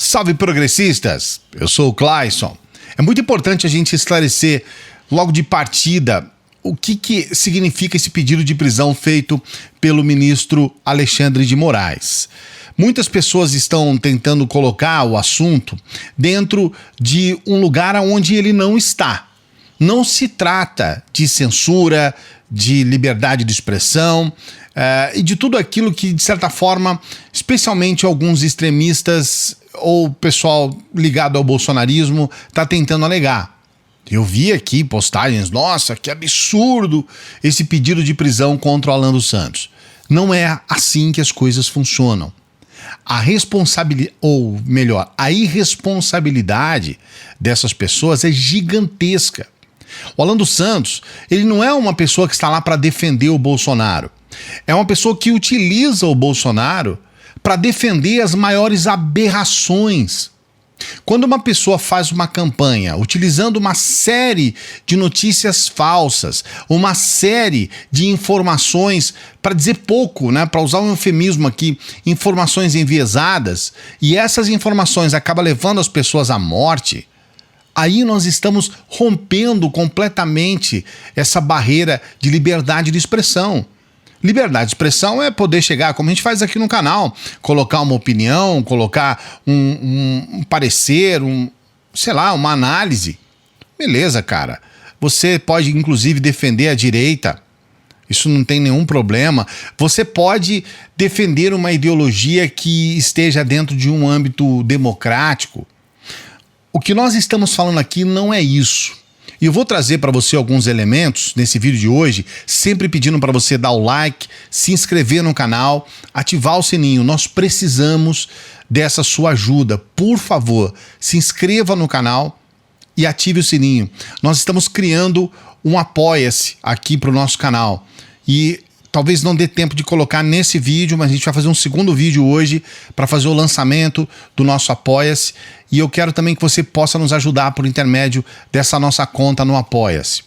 Salve progressistas, eu sou o Clayson. É muito importante a gente esclarecer logo de partida o que significa esse pedido de prisão feito pelo ministro Alexandre de Moraes. Muitas pessoas estão tentando colocar o assunto dentro de um lugar onde ele não está. Não se trata de censura, de liberdade de expressão e de tudo aquilo que, de certa forma, especialmente alguns extremistas ou pessoal ligado ao bolsonarismo está tentando alegar. Eu vi aqui postagens, nossa, que absurdo esse pedido de prisão contra o Alan dos Santos. Não é assim que as coisas funcionam. A responsabilidade, ou melhor, a irresponsabilidade dessas pessoas é gigantesca. O Alan dos Santos, ele não é uma pessoa que está lá para defender o Bolsonaro. É uma pessoa que utiliza o Bolsonaro para defender as maiores aberrações. Quando uma pessoa faz uma campanha utilizando uma série de notícias falsas, uma série de informações, para dizer pouco, né, para usar um eufemismo aqui, informações enviesadas, e essas informações acabam levando as pessoas à morte, aí nós estamos rompendo completamente essa barreira de liberdade de expressão. Liberdade de expressão é poder chegar, como a gente faz aqui no canal, colocar uma opinião, colocar um parecer, uma análise. Beleza, cara. Você pode, inclusive, defender a direita. Isso não tem nenhum problema. Você pode defender uma ideologia que esteja dentro de um âmbito democrático. O que nós estamos falando aqui não é isso. E eu vou trazer para você alguns elementos nesse vídeo de hoje, sempre pedindo para você dar o like, se inscrever no canal, ativar o sininho. Nós precisamos dessa sua ajuda. Por favor, se inscreva no canal e ative o sininho. Nós estamos criando um Apoia-se aqui para o nosso canal. E talvez não dê tempo de colocar nesse vídeo, mas a gente vai fazer um segundo vídeo hoje para fazer o lançamento do nosso Apoia-se. E eu quero também que você possa nos ajudar por intermédio dessa nossa conta no Apoia-se.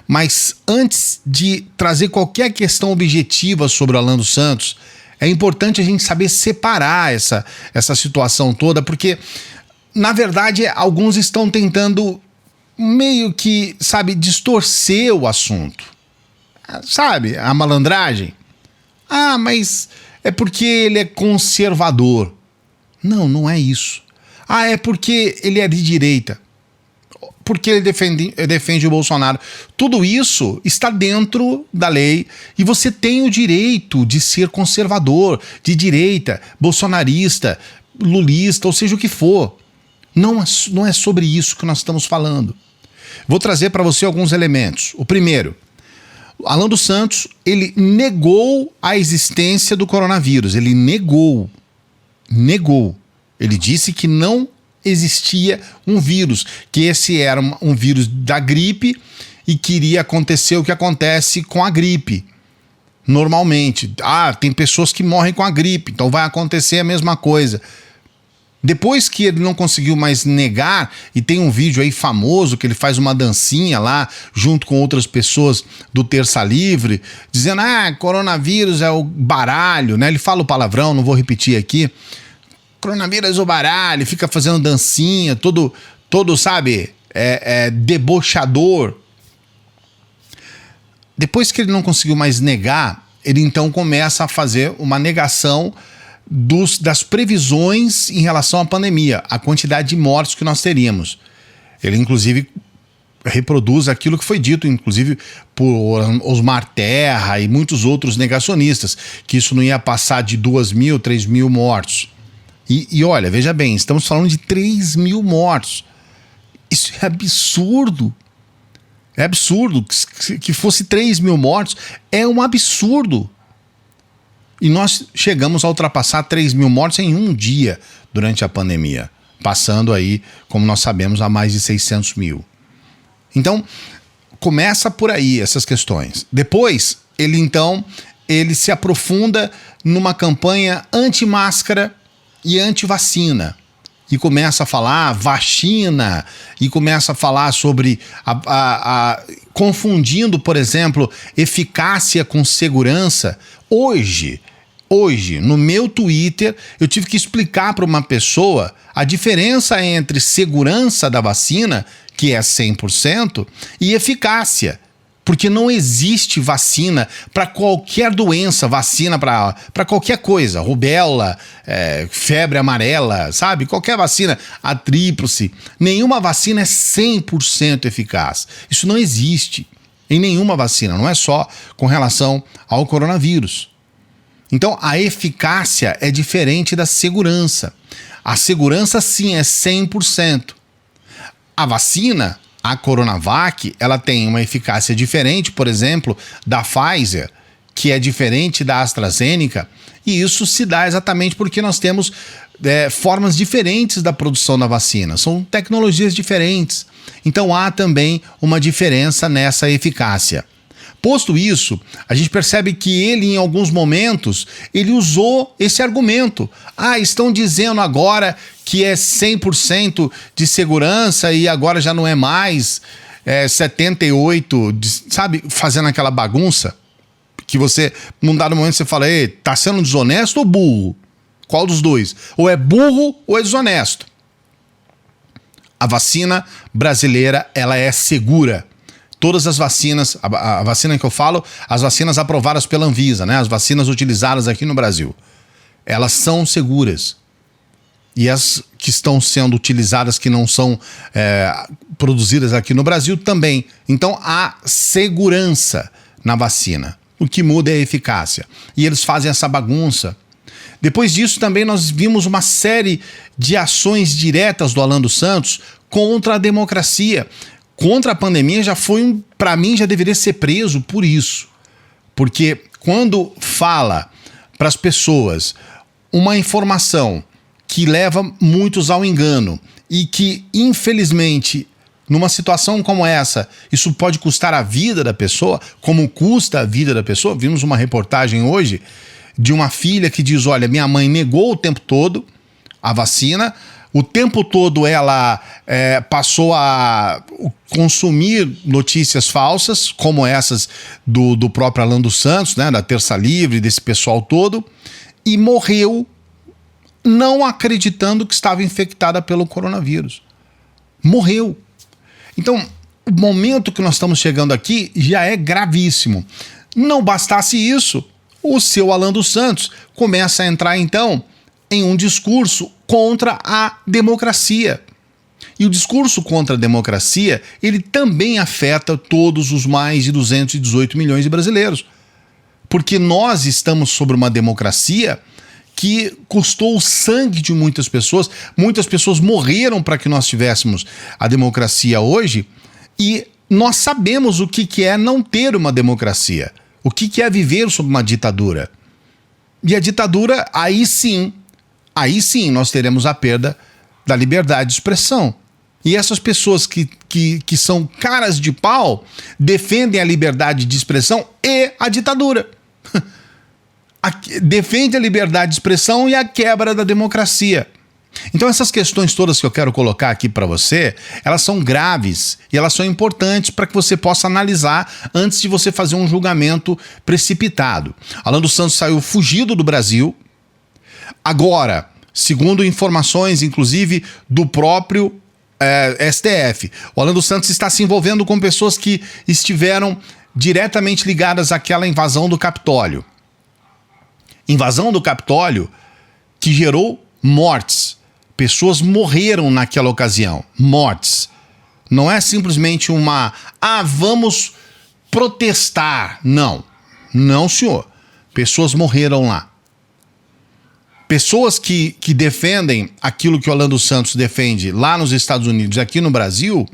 Mas antes de trazer qualquer questão objetiva sobre o Alan dos Santos, é importante a gente saber separar essa situação toda, porque, na verdade, alguns estão tentando meio que, distorcer o assunto. Sabe, a malandragem? Ah, mas é porque ele é conservador. Não, não é isso. Ah, é porque ele é de direita. Porque ele defende o Bolsonaro. Tudo isso está dentro da lei e você tem o direito de ser conservador, de direita, bolsonarista, lulista, ou seja o que for. Não é sobre isso que nós estamos falando. Vou trazer para você alguns elementos. O primeiro, Alan dos Santos, ele negou a existência do coronavírus. Ele negou. Ele disse que não existia um vírus, que esse era um vírus da gripe e que iria acontecer o que acontece com a gripe. Normalmente. Tem pessoas que morrem com a gripe, então vai acontecer a mesma coisa. Depois que ele não conseguiu mais negar, e tem um vídeo aí famoso que ele faz uma dancinha lá, junto com outras pessoas do Terça Livre, dizendo, coronavírus é o baralho, né? Ele fala o palavrão, não vou repetir aqui. Coronavírus é o baralho, fica fazendo dancinha, todo debochador. Depois que ele não conseguiu mais negar, ele então começa a fazer uma negação das previsões em relação à pandemia, a quantidade de mortes que nós teríamos. Ele, inclusive, reproduz aquilo que foi dito, inclusive, por Osmar Terra e muitos outros negacionistas, que isso não ia passar de 2.000, 3.000 mortos. E olha, veja bem, estamos falando de 3.000 mortos. Isso é absurdo. É absurdo. Que fosse 3.000 mortos, é um absurdo. E nós chegamos a ultrapassar 3.000 mortes em um dia durante a pandemia, passando aí, como nós sabemos, a mais de 600.000. Então, começa por aí essas questões. Depois, ele se aprofunda numa campanha anti-máscara e anti-vacina. E começa a falar vacina, e começa a falar sobre confundindo, por exemplo, eficácia com segurança. Hoje, Hoje, no meu Twitter, eu tive que explicar para uma pessoa a diferença entre segurança da vacina, que é 100%, e eficácia. Porque não existe vacina para qualquer doença, vacina para qualquer coisa, rubéola, febre amarela, sabe? Qualquer vacina, a tríplice. Nenhuma vacina é 100% eficaz. Isso não existe em nenhuma vacina, não é só com relação ao coronavírus. Então, a eficácia é diferente da segurança. A segurança, sim, é 100%. A vacina, a Coronavac, ela tem uma eficácia diferente, por exemplo, da Pfizer, que é diferente da AstraZeneca, e isso se dá exatamente porque nós temos formas diferentes da produção da vacina, são tecnologias diferentes. Então, há também uma diferença nessa eficácia. Posto isso, a gente percebe que ele, em alguns momentos, ele usou esse argumento. Estão dizendo agora que é 100% de segurança e agora já não é mais 78%, sabe? Fazendo aquela bagunça que você, num dado momento, você fala, tá sendo desonesto ou burro? Qual dos dois? Ou é burro ou é desonesto? A vacina brasileira, ela é segura. Todas as vacinas, a vacina que eu falo, as vacinas aprovadas pela Anvisa, né? As vacinas utilizadas aqui no Brasil, elas são seguras. E as que estão sendo utilizadas, que não são produzidas aqui no Brasil, também. Então, há segurança na vacina. O que muda é a eficácia. E eles fazem essa bagunça. Depois disso, também nós vimos uma série de ações diretas do Alan dos Santos contra a democracia. Contra a pandemia para mim, já deveria ser preso por isso. Porque quando fala para as pessoas uma informação que leva muitos ao engano e que, infelizmente, numa situação como essa, isso pode custar a vida da pessoa, como custa a vida da pessoa. Vimos uma reportagem hoje de uma filha que diz, olha, minha mãe negou o tempo todo a vacina, o tempo todo ela passou a consumir notícias falsas, como essas do próprio Alan dos Santos, né, da Terça Livre, desse pessoal todo, e morreu não acreditando que estava infectada pelo coronavírus. Morreu. Então, o momento que nós estamos chegando aqui já é gravíssimo. Não bastasse isso, o seu Alan dos Santos começa a entrar, então, em um discurso contra a democracia. E o discurso contra a democracia, ele também afeta todos os mais de 218 milhões de brasileiros. Porque nós estamos sobre uma democracia que custou o sangue de muitas pessoas morreram para que nós tivéssemos a democracia hoje, e nós sabemos o que é não ter uma democracia, o que é viver sob uma ditadura. E a ditadura, aí sim nós teremos a perda da liberdade de expressão. E essas pessoas que são caras de pau defendem a liberdade de expressão e a ditadura. Defende a liberdade de expressão e a quebra da democracia. Então essas questões todas que eu quero colocar aqui para você, elas são graves e elas são importantes para que você possa analisar antes de você fazer um julgamento precipitado. Alan dos Santos saiu fugido do Brasil. Agora, segundo informações, inclusive, do próprio STF, o Alan dos Santos está se envolvendo com pessoas que estiveram diretamente ligadas àquela invasão do Capitólio. Invasão do Capitólio que gerou mortes. Pessoas morreram naquela ocasião. Mortes. Não é simplesmente vamos protestar. Não. Não, senhor. Pessoas morreram lá. Pessoas que defendem aquilo que o Alan dos Santos defende lá nos Estados Unidos e aqui no Brasil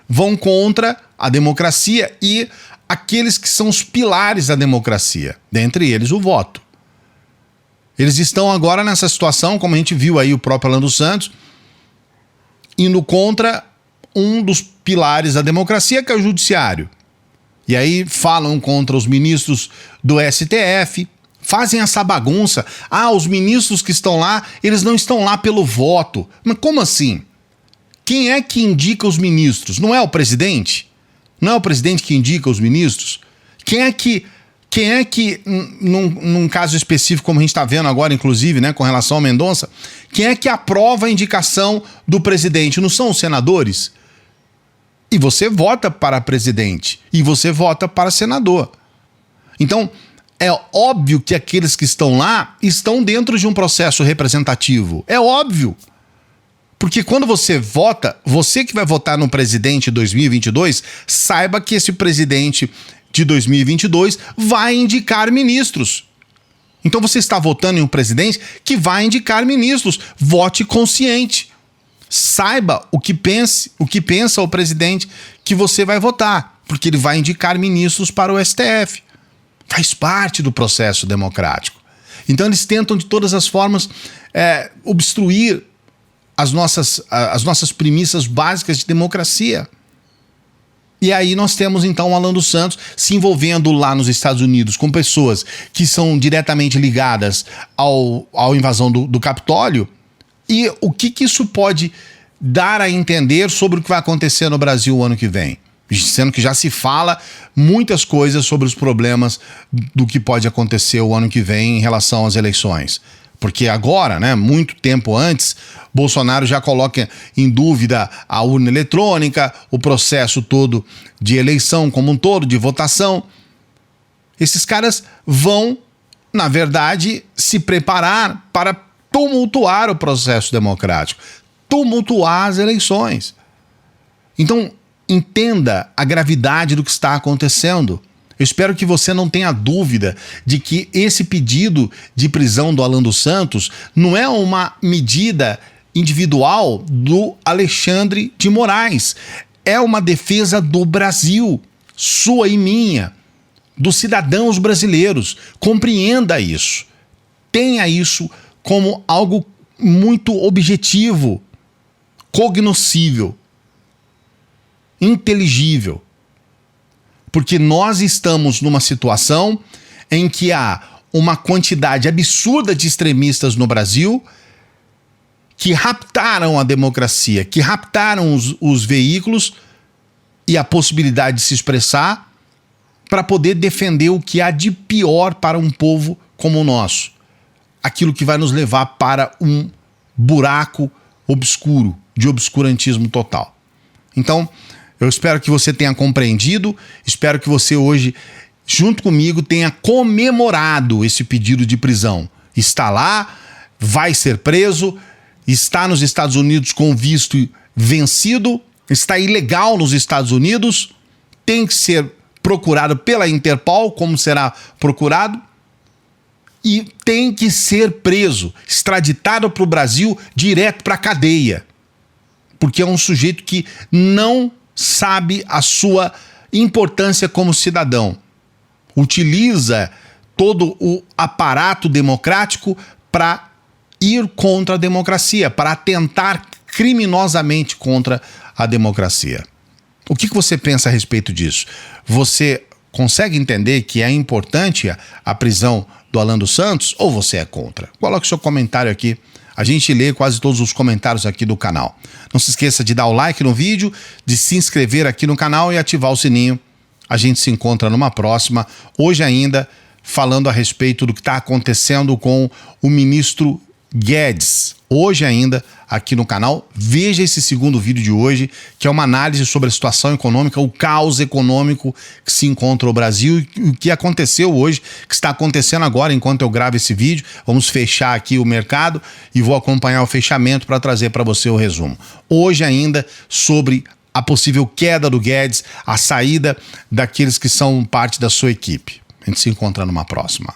vão contra a democracia e aqueles que são os pilares da democracia, dentre eles o voto. Eles estão agora nessa situação, como a gente viu aí o próprio Alan dos Santos, indo contra um dos pilares da democracia, que é o judiciário. E aí falam contra os ministros do STF, fazem essa bagunça. Os ministros que estão lá, eles não estão lá pelo voto. Mas como assim? Quem é que indica os ministros? Não é o presidente? Não é o presidente que indica os ministros? Quem é que Quem é que, num caso específico, como a gente está vendo agora, inclusive, né, com relação ao Mendonça, quem é que aprova a indicação do presidente? Não são os senadores? E você vota para presidente, e você vota para senador. Então, é óbvio que aqueles que estão lá estão dentro de um processo representativo. É óbvio. Porque quando você vota, você que vai votar no presidente de 2022, saiba que esse presidente de 2022 vai indicar ministros. Então você está votando em um presidente que vai indicar ministros. Vote consciente. Saiba o que pensa o presidente que você vai votar, porque ele vai indicar ministros para o STF. Faz parte do processo democrático. Então eles tentam de todas as formas obstruir as nossas premissas básicas de democracia. E aí nós temos então o Alan dos Santos se envolvendo lá nos Estados Unidos com pessoas que são diretamente ligadas à invasão do Capitólio. E o que isso pode dar a entender sobre o que vai acontecer no Brasil o ano que vem? Sendo que já se fala muitas coisas sobre os problemas do que pode acontecer o ano que vem em relação às eleições. Porque agora, né, muito tempo antes, Bolsonaro já coloca em dúvida a urna eletrônica, o processo todo de eleição como um todo, de votação. Esses caras vão, na verdade, se preparar para tumultuar o processo democrático, tumultuar as eleições. Então, entenda a gravidade do que está acontecendo. Eu espero que você não tenha dúvida de que esse pedido de prisão do Alan dos Santos não é uma medida individual do Alexandre de Moraes. É uma defesa do Brasil, sua e minha, dos cidadãos brasileiros. Compreenda isso. Tenha isso como algo muito objetivo, cognoscível, inteligível. Porque nós estamos numa situação em que há uma quantidade absurda de extremistas no Brasil que raptaram a democracia, que raptaram os veículos e a possibilidade de se expressar para poder defender o que há de pior para um povo como o nosso. Aquilo que vai nos levar para um buraco obscuro, de obscurantismo total. Então, eu espero que você tenha compreendido, espero que você hoje, junto comigo, tenha comemorado esse pedido de prisão. Está lá, vai ser preso, está nos Estados Unidos com visto vencido, está ilegal nos Estados Unidos, tem que ser procurado pela Interpol, como será procurado, e tem que ser preso, extraditado para o Brasil, direto para a cadeia. Porque é um sujeito que não sabe a sua importância como cidadão. Utiliza todo o aparato democrático para ir contra a democracia, para atentar criminosamente contra a democracia. O que você pensa a respeito disso? Você consegue entender que é importante a prisão do Alan dos Santos ou você é contra? Coloque seu comentário aqui. A gente lê quase todos os comentários aqui do canal. Não se esqueça de dar o like no vídeo, de se inscrever aqui no canal e ativar o sininho. A gente se encontra numa próxima, hoje ainda falando a respeito do que está acontecendo com o ministro Guedes. Hoje ainda, aqui no canal, veja esse segundo vídeo de hoje, que é uma análise sobre a situação econômica, o caos econômico que se encontra o Brasil e o que aconteceu hoje, que está acontecendo agora enquanto eu gravo esse vídeo. Vamos fechar aqui o mercado e vou acompanhar o fechamento para trazer para você o resumo. Hoje ainda sobre a possível queda do Guedes, a saída daqueles que são parte da sua equipe. A gente se encontra numa próxima.